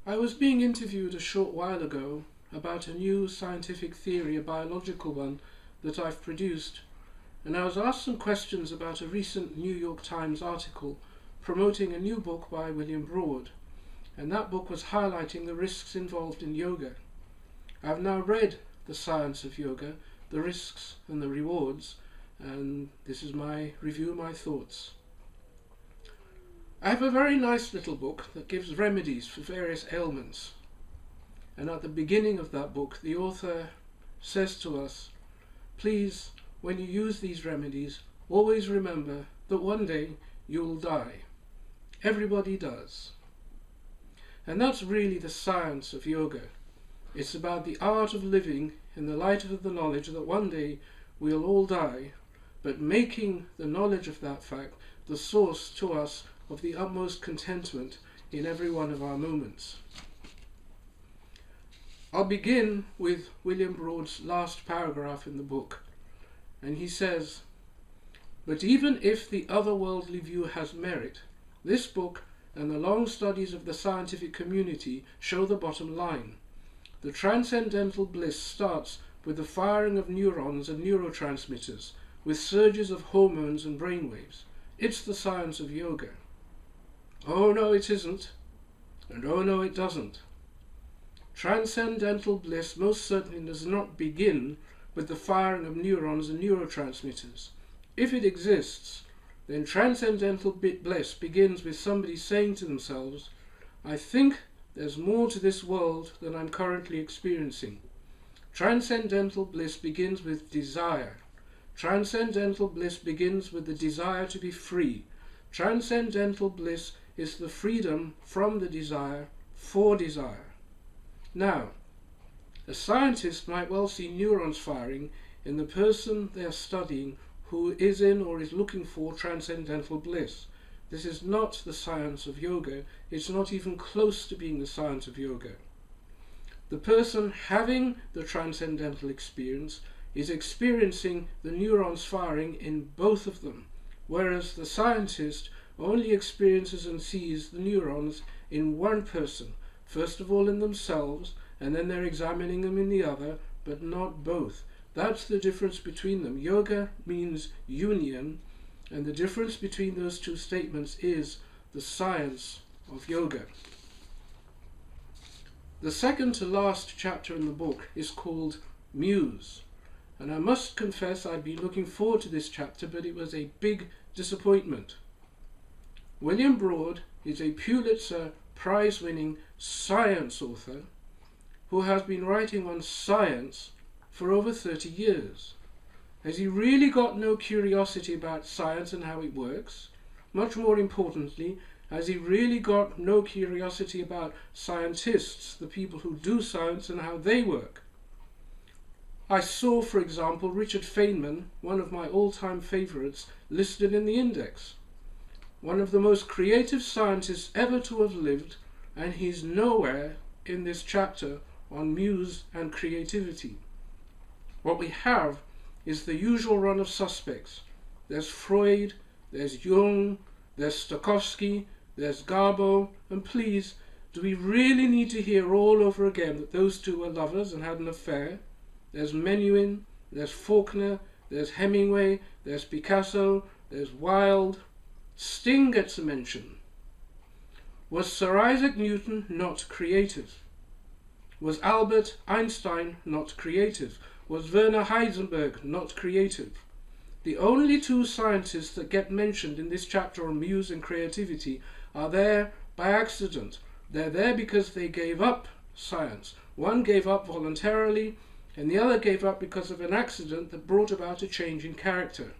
I was being interviewed a short while ago about a new scientific theory, a biological one, that I've produced, and I was asked some questions about a recent New York Times article promoting a new book by William Broad, and that book was highlighting the risks involved in yoga. I've now read The Science of Yoga, the risks and the rewards, and this is my review, my thoughts. I have a very nice little book that gives remedies for various ailments, and at the beginning of that book the author says to us, please, when you use these remedies, always remember that one day you'll die. Everybody does. And that's really the science of yoga. It's about the art of living in the light of the knowledge that one day we'll all die, but making the knowledge of that fact the source to us of the utmost contentment in every one of our moments. I'll begin with William Broad's last paragraph in the book, and he says, "But even if the otherworldly view has merit, this book and the long studies of the scientific community show the bottom line. The transcendental bliss starts with the firing of neurons and neurotransmitters, with surges of hormones and brainwaves. It's the science of yoga." Oh no, it isn't. And oh no, it doesn't. Transcendental bliss most certainly does not begin with the firing of neurons and neurotransmitters. If it exists, then transcendental bliss begins with somebody saying to themselves, I think there's more to this world than I'm currently experiencing. Transcendental bliss begins with desire. Transcendental bliss begins with the desire to be free. Transcendental bliss is the freedom from the desire for desire. Now, a scientist might well see neurons firing in the person they are studying who is in or is looking for transcendental bliss. This is not the science of yoga. It's not even close to being the science of yoga. The person having the transcendental experience is experiencing the neurons firing in both of them, whereas the scientist only experiences and sees the neurons in one person, first of all in themselves, and then they're examining them in the other, but not both. That's the difference between them. Yoga means union, and the difference between those two statements is the science of yoga. The second to last chapter in the book is called Muse, and I must confess I'd been looking forward to this chapter, but it was a big disappointment. William Broad is a Pulitzer Prize-winning science author who has been writing on science for over 30 years. Has he really got no curiosity about science and how it works? Much more importantly, has he really got no curiosity about scientists, the people who do science, and how they work? I saw, for example, Richard Feynman, one of my all-time favourites, listed in the index. One of the most creative scientists ever to have lived, and he's nowhere in this chapter on muse and creativity. What we have is the usual run of suspects. There's Freud, there's Jung, there's Stokowski, there's Garbo, and please, do we really need to hear all over again that those two were lovers and had an affair? There's Menuhin, there's Faulkner, there's Hemingway, there's Picasso, there's Wilde. Sting gets a mention. Was Sir Isaac Newton not creative? Was Albert Einstein not creative? Was Werner Heisenberg not creative? The only two scientists that get mentioned in this chapter on muse and creativity are there by accident. They're there because they gave up science. One gave up voluntarily, and the other gave up because of an accident that brought about a change in character.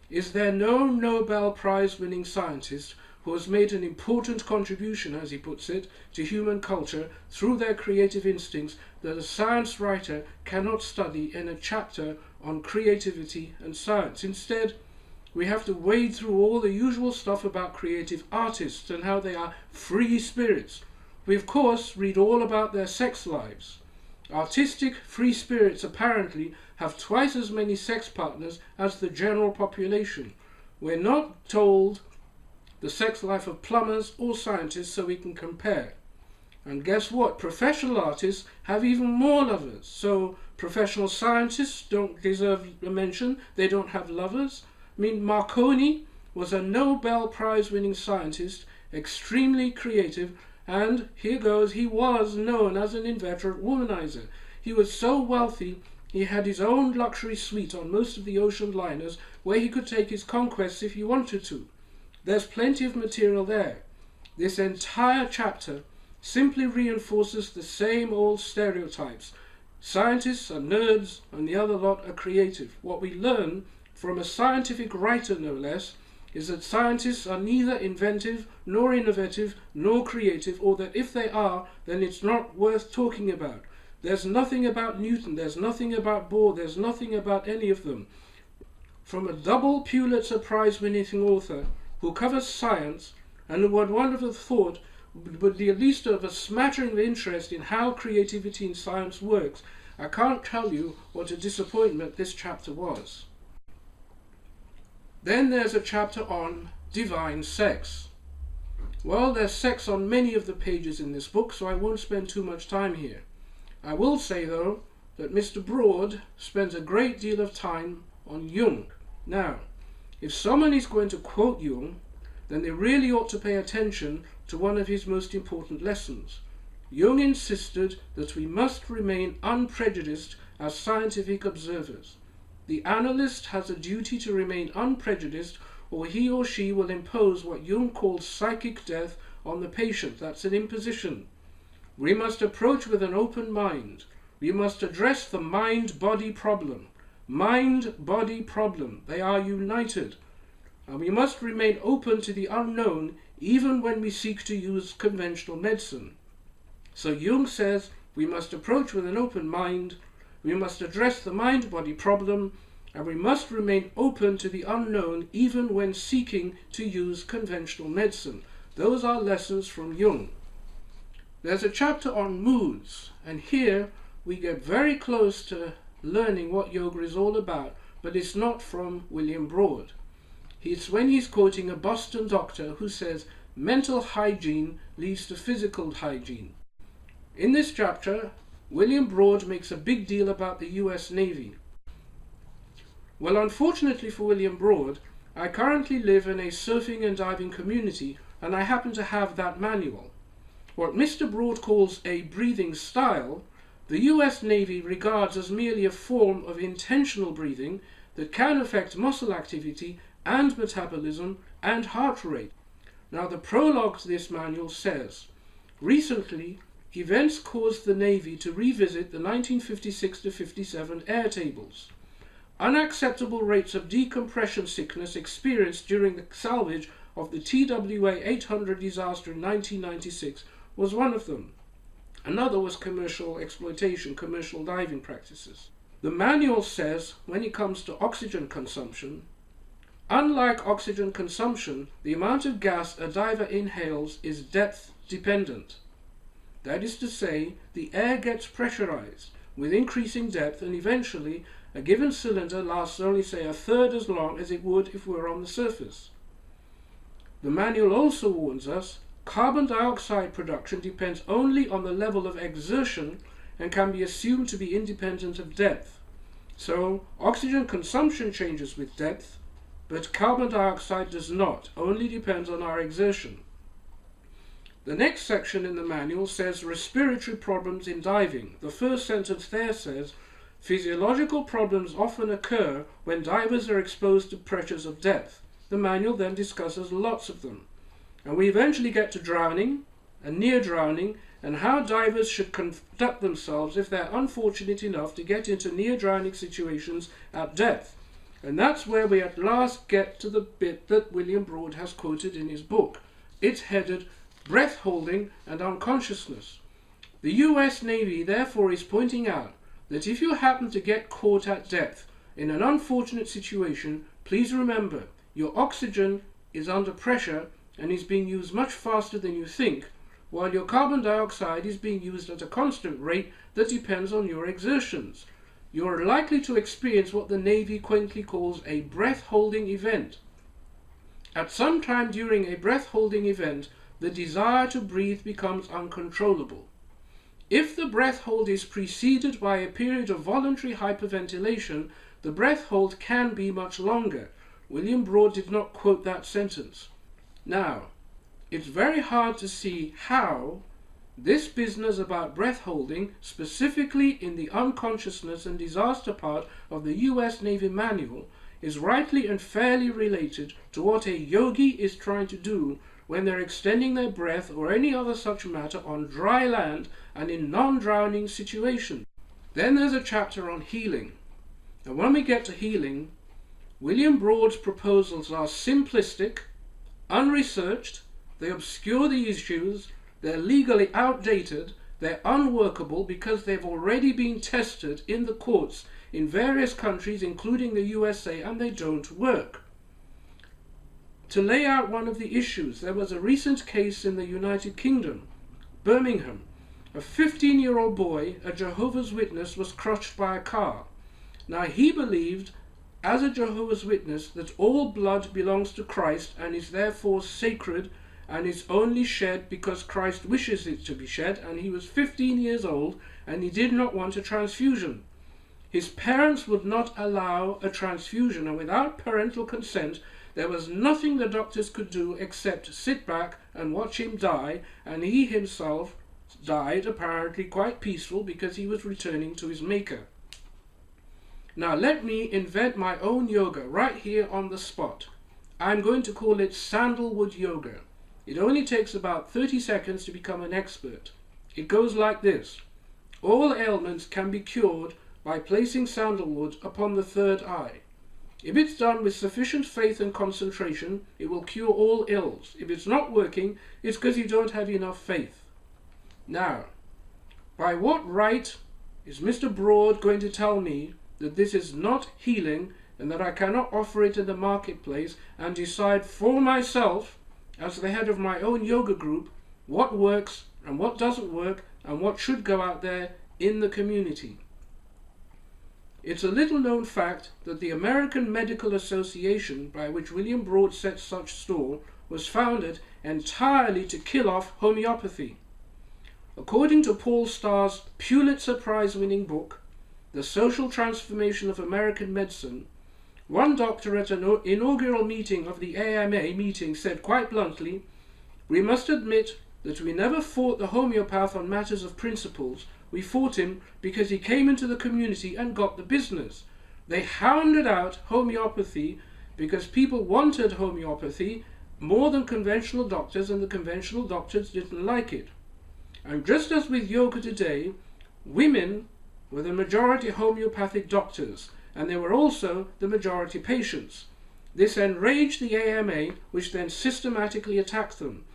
Is there no Nobel Prize-winning scientist who has made an important contribution, as he puts it, to human culture through their creative instincts that a science writer cannot study in a chapter on creativity and science? Instead, we have to wade through all the usual stuff about creative artists and how they are free spirits. We, of course, read all about their sex lives. Artistic free spirits apparently have twice as many sex partners as the general population. We're not told the sex life of plumbers or scientists so we can compare. And guess what? Professional artists have even more lovers. So professional scientists don't deserve a mention. They don't have lovers. I mean, Marconi was a Nobel Prize winning scientist, extremely creative, and here goes, he was known as an inveterate womanizer. He was so wealthy, he had his own luxury suite on most of the ocean liners where he could take his conquests if he wanted to. There's plenty of material there. This entire chapter simply reinforces the same old stereotypes. Scientists are nerds and the other lot are creative. What we learn from a scientific writer, no less, is that scientists are neither inventive, nor innovative, nor creative, or that if they are, then it's not worth talking about. There's nothing about Newton, there's nothing about Bohr, there's nothing about any of them. From a double Pulitzer Prize-winning author who covers science, and who one would have thought would be at least of a smattering of interest in how creativity in science works, I can't tell you what a disappointment this chapter was. Then there's a chapter on divine sex. Well, there's sex on many of the pages in this book, so I won't spend too much time here. I will say, though, that Mr. Broad spends a great deal of time on Jung. Now, if someone is going to quote Jung, then they really ought to pay attention to one of his most important lessons. Jung insisted that we must remain unprejudiced as scientific observers. The analyst has a duty to remain unprejudiced, or he or she will impose what Jung called psychic death on the patient. That's an imposition. We must approach with an open mind. We must address the mind-body problem. Mind-body problem. They are united. And we must remain open to the unknown even when we seek to use conventional medicine. So Jung says we must approach with an open mind, we must address the mind-body problem, and we must remain open to the unknown even when seeking to use conventional medicine. Those are lessons from Jung. There's a chapter on moods, and here we get very close to learning what yoga is all about, but it's not from William Broad. It's when he's quoting a Boston doctor who says mental hygiene leads to physical hygiene. In this chapter, William Broad makes a big deal about the US Navy. Well, unfortunately for William Broad, I currently live in a surfing and diving community, and I happen to have that manual. What Mr. Broad calls a breathing style, the US Navy regards as merely a form of intentional breathing that can affect muscle activity and metabolism and heart rate. Now, the prologue to this manual says, recently, events caused the Navy to revisit the 1956-57 air tables. Unacceptable rates of decompression sickness experienced during the salvage of the TWA 800 disaster in 1996 was one of them. Another was commercial exploitation, commercial diving practices. The manual says, when it comes to oxygen consumption, unlike oxygen consumption, the amount of gas a diver inhales is depth dependent. That is to say, the air gets pressurized with increasing depth, and eventually a given cylinder lasts only, say, a third as long as it would if we were on the surface. The manual also warns us carbon dioxide production depends only on the level of exertion and can be assumed to be independent of depth. So, oxygen consumption changes with depth, but carbon dioxide does not, only depends on our exertion. The next section in the manual says respiratory problems in diving. The first sentence there says, physiological problems often occur when divers are exposed to pressures of depth. The manual then discusses lots of them. And we eventually get to drowning and near drowning and how divers should conduct themselves if they're unfortunate enough to get into near drowning situations at depth. And that's where we at last get to the bit that William Broad has quoted in his book. It's headed breath holding and unconsciousness. The US Navy therefore is pointing out that if you happen to get caught at depth in an unfortunate situation, please remember your oxygen is under pressure and is being used much faster than you think, while your carbon dioxide is being used at a constant rate that depends on your exertions. You are likely to experience what the Navy quaintly calls a breath-holding event. At some time during a breath-holding event, the desire to breathe becomes uncontrollable. If the breath hold is preceded by a period of voluntary hyperventilation, the breath hold can be much longer. William Broad did not quote that sentence. Now, it's very hard to see how this business about breath holding, specifically in the unconsciousness and disaster part of the US Navy manual, is rightly and fairly related to what a yogi is trying to do when they're extending their breath or any other such matter on dry land and in non-drowning situations. Then there's a chapter on healing. And when we get to healing, William Broad's proposals are simplistic, unresearched, they obscure the issues, they're legally outdated, they're unworkable because they've already been tested in the courts in various countries, including the USA, and they don't work. To lay out one of the issues, there was a recent case in the United Kingdom, Birmingham. A 15-year-old boy, a Jehovah's Witness, was crushed by a car. Now he believed, as a Jehovah's Witness, that all blood belongs to Christ and is therefore sacred and is only shed because Christ wishes it to be shed, and he was 15 years old and he did not want a transfusion. His parents would not allow a transfusion, and without parental consent there was nothing the doctors could do except sit back and watch him die, and he himself died apparently quite peaceful because he was returning to his maker. Now let me invent my own yoga right here on the spot. I'm going to call it sandalwood yoga. It only takes about 30 seconds to become an expert. It goes like this. All ailments can be cured by placing sandalwood upon the third eye. If it's done with sufficient faith and concentration, it will cure all ills. If it's not working, it's because you don't have enough faith. Now, by what right is Mr. Broad going to tell me that this is not healing and that I cannot offer it in the marketplace and decide for myself, as the head of my own yoga group, what works and what doesn't work and what should go out there in the community? It's a little known fact that the American Medical Association, by which William Broad set such store, was founded entirely to kill off homeopathy. According to Paul Starr's Pulitzer Prize-winning book, The Social Transformation of American Medicine, one doctor at an inaugural meeting of the AMA meeting said quite bluntly, "We must admit that we never fought the homeopath on matters of principles. We fought him because he came into the community and got the business. They hounded out homeopathy because people wanted homeopathy more than conventional doctors, and the conventional doctors didn't like it." And just as with yoga today, women were the majority homeopathic doctors, and they were also the majority patients. This enraged the AMA, which then systematically attacked them.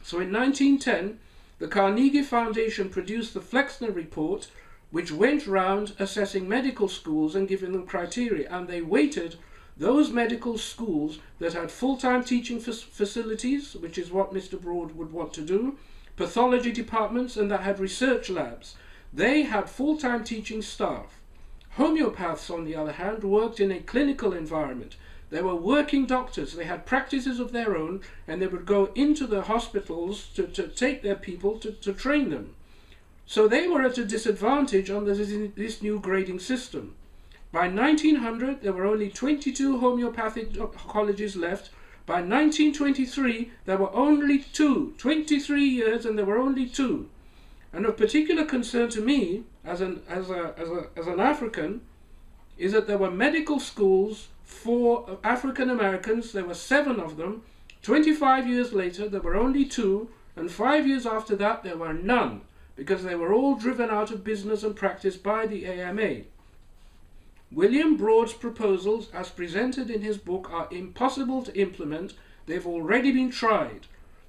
So in 1910, the Carnegie Foundation produced the Flexner Report, which went round assessing medical schools and giving them criteria, and they weighted those medical schools that had full-time teaching facilities, which is what Mr. Broad would want to do, pathology departments, and that had research labs. They had full-time teaching staff. Homeopaths, on the other hand, worked in a clinical environment. They were working doctors. They had practices of their own, and they would go into the hospitals to take their people to train them. So they were at a disadvantage under this new grading system. By 1900, there were only 22 homeopathic colleges left. By 1923, there were only 2. 23 years, and there were only 2. And of particular concern to me, as an African, is that there were medical schools for African Americans. There were 7 of them. 25 years later, there were only 2, and 5 years after that, there were none, because they were all driven out of business and practice by the AMA. William Broad's proposals, as presented in his book, are impossible to implement. They've already been tried.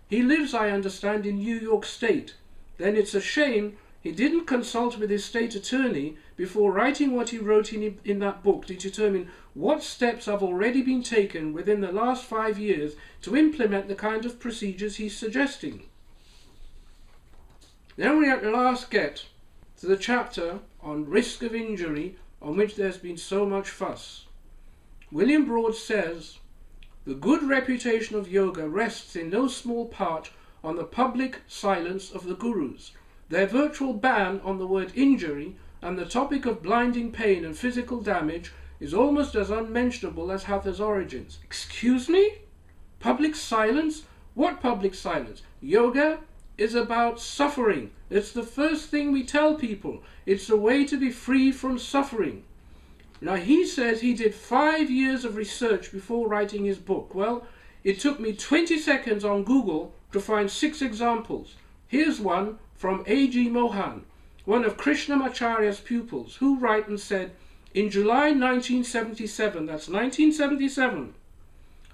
He lives, I understand, in New York State. Then it's a shame he didn't consult with his state attorney before writing what he wrote in that book to determine what steps have already been taken within the last 5 years to implement the kind of procedures he's suggesting. Then we at last get to the chapter on risk of injury, on which there's been so much fuss. William Broad says, "The good reputation of yoga rests in no small part on the public silence of the gurus, their virtual ban on the word injury, and the topic of blinding pain and physical damage is almost as unmentionable as Hatha's origins. Excuse me? Public silence? What public silence? Yoga is about suffering. It's the first thing we tell people. It's a way to be free from suffering. Now, he says he did 5 years of research before writing his book. Well, it took me 20 seconds on Google to find 6 examples. Here's one from A.G. Mohan, one of Krishnamacharya's pupils, who wrote and said, in July 1977, that's 1977,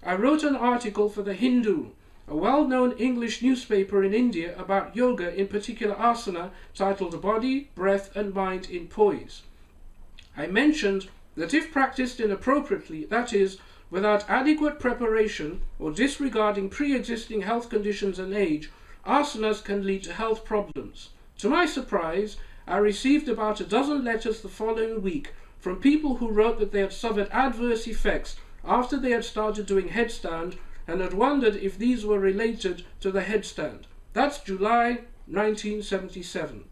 I wrote an article for The Hindu, a well-known English newspaper in India, about yoga, in particular asana, titled Body, Breath and Mind in Poise. I mentioned that if practiced inappropriately, that is, without adequate preparation or disregarding pre-existing health conditions and age, asanas can lead to health problems. To my surprise, I received about a dozen letters the following week from people who wrote that they had suffered adverse effects after they had started doing headstand and had wondered if these were related to the headstand. That's July 1977.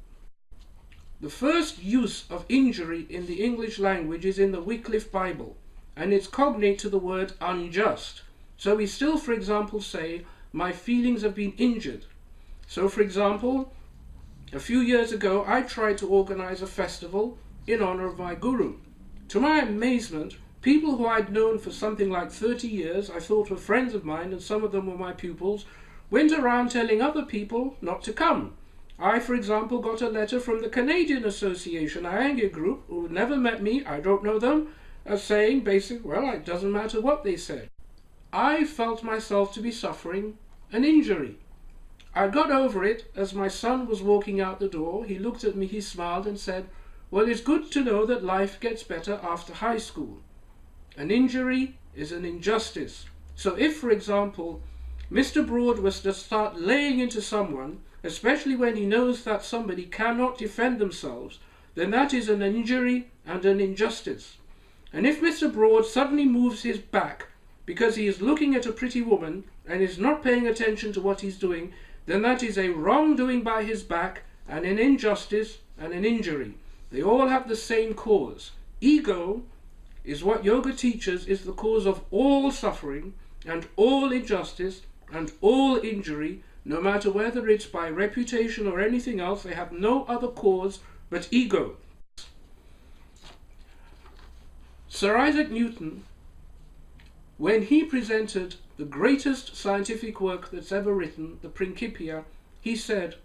The first use of injury in the English language is in the Wycliffe Bible, and it's cognate to the word unjust. So we still, for example, say, my feelings have been injured. So, for example, a few years ago, I tried to organize a festival in honor of my guru. To my amazement, people who I'd known for something like 30 years, I thought were friends of mine, and some of them were my pupils, went around telling other people not to come. I, for example, got a letter from the Canadian Association, Iyengar group, who never met me, I don't know them, saying well, it doesn't matter what they said. I felt myself to be suffering an injury. I got over it as my son was walking out the door. He looked at me, he smiled and said, well, it's good to know that life gets better after high school. An injury is an injustice. So if, for example, Mr. Broad was to start laying into someone, especially when he knows that somebody cannot defend themselves, then that is an injury and an injustice. And if Mr. Broad suddenly moves his back because he is looking at a pretty woman and is not paying attention to what he's doing, then that is a wrongdoing by his back and an injustice and an injury. They all have the same cause. Ego is what yoga teaches is the cause of all suffering and all injustice and all injury, no matter whether it's by reputation or anything else. They have no other cause but ego. Sir Isaac Newton, when he presented the greatest scientific work that's ever written, the Principia, he said,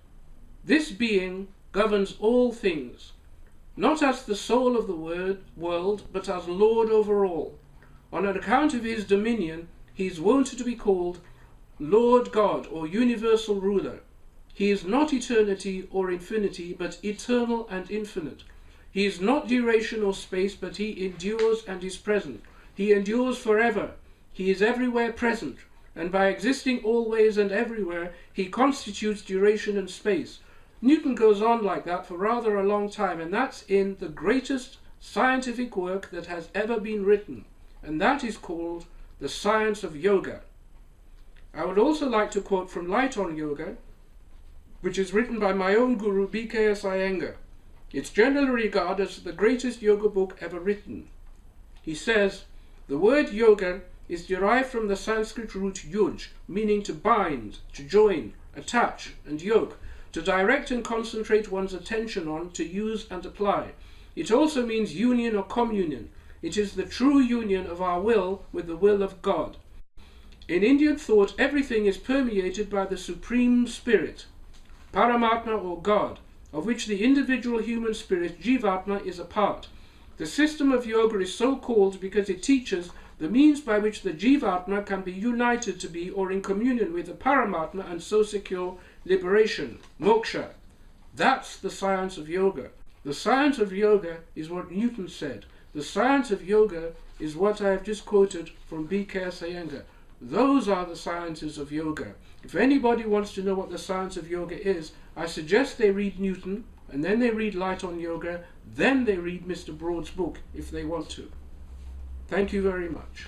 this being governs all things, not as the soul of the world, but as Lord over all. On account of his dominion, he is wont to be called Lord God, or universal ruler. He is not eternity or infinity, but eternal and infinite. He is not duration or space, but he endures and is present. He endures forever. He is everywhere present, and by existing always and everywhere, he constitutes duration and space. Newton goes on like that for rather a long time, and that's in the greatest scientific work that has ever been written, and that is called The Science of Yoga. I would also like to quote from Light on Yoga, which is written by my own guru, B.K.S. Iyengar. It's generally regarded as the greatest yoga book ever written. He says, the word yoga is derived from the Sanskrit root yuj, meaning to bind, to join, attach, and yoke, to direct and concentrate one's attention on, to use and apply. It also means union or communion. It is the true union of our will with the will of God. In Indian thought, everything is permeated by the Supreme Spirit, Paramatma or God, of which the individual human spirit, Jivatma, is a part. The system of yoga is so called because it teaches the means by which the Jivatma can be united to be or in communion with the Paramatma and so secure liberation, moksha. That's the science of yoga. The science of yoga is what Newton said. The science of yoga is what I have just quoted from B.K.S. Iyengar. Those are the sciences of yoga. If anybody wants to know what the science of yoga is, I suggest they read Newton, and then they read Light on Yoga, then they read Mr. Broad's book if they want to. Thank you very much.